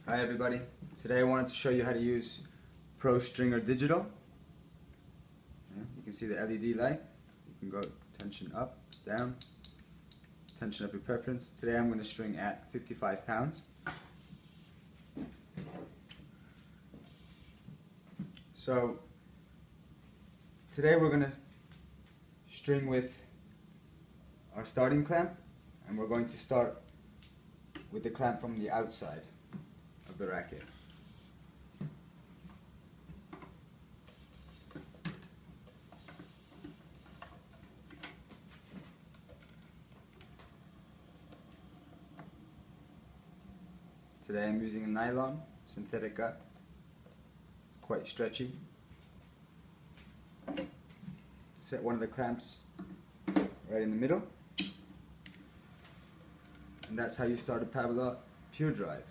Hi everybody, today I wanted to show you how to use Pro Stringer Digital. You can see the LED light. You can go tension up, down, tension up your preference. Today I'm going to string at 55 pounds. So today we're going to string with our starting clamp, and we're going to start with the clamp from the outside of the racket. Today I'm using a nylon synthetic gut, quite stretchy. Set one of the clamps right in the middle, and that's how you start a Pavlov Pure Drive.